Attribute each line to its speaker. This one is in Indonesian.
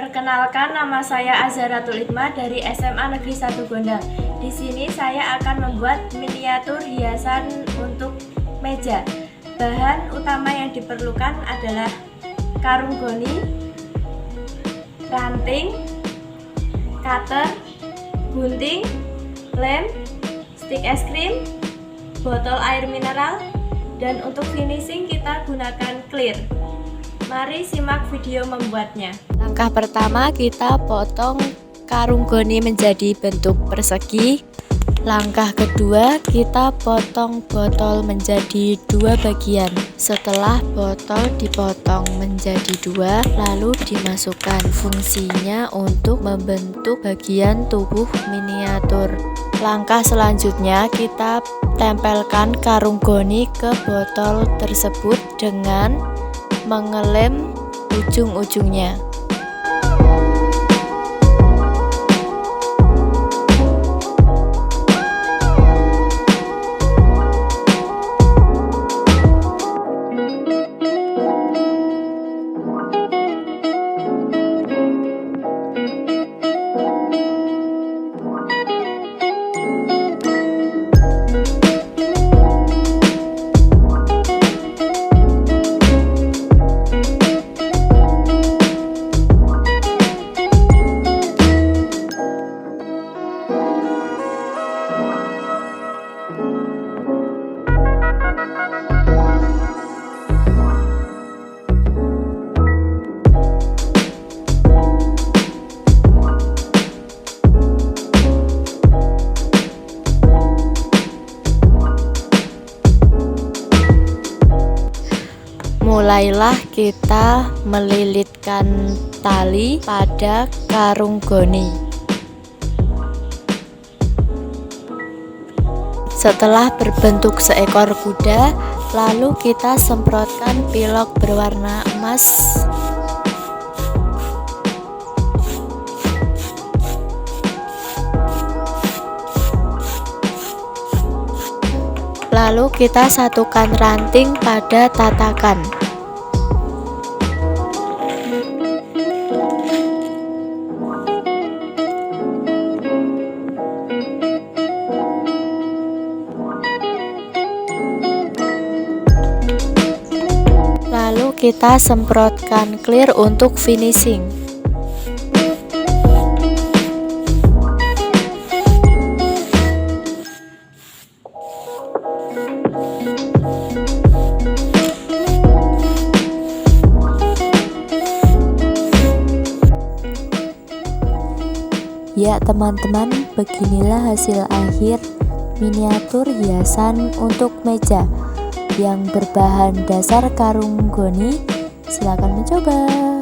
Speaker 1: Perkenalkan, nama saya Azharatul Hikmah dari SMA Negeri 1 Gondang. Di sini saya akan membuat miniatur hiasan untuk meja. Bahan utama yang diperlukan adalah karung goni, ranting, cutter, gunting, lem, stik es krim, botol air mineral, dan untuk finishing kita gunakan clear. Mari simak video membuatnya.
Speaker 2: Langkah pertama, kita potong karung goni menjadi bentuk persegi. Langkah kedua, kita potong botol menjadi dua bagian. Setelah botol dipotong menjadi dua, lalu dimasukkan. Fungsinya untuk membentuk bagian tubuh miniatur. Langkah selanjutnya, kita tempelkan karung goni ke botol tersebut dengan mengelem ujung-ujungnya. Mulailah kita melilitkan tali pada karung goni. Setelah berbentuk seekor kuda, lalu kita semprotkan pilok berwarna emas. Lalu kita satukan ranting pada tatakan. Lalu kita semprotkan clear untuk finishing.
Speaker 3: Ya teman-teman, beginilah hasil akhir miniatur hiasan untuk meja yang berbahan dasar karung goni. Silakan mencoba.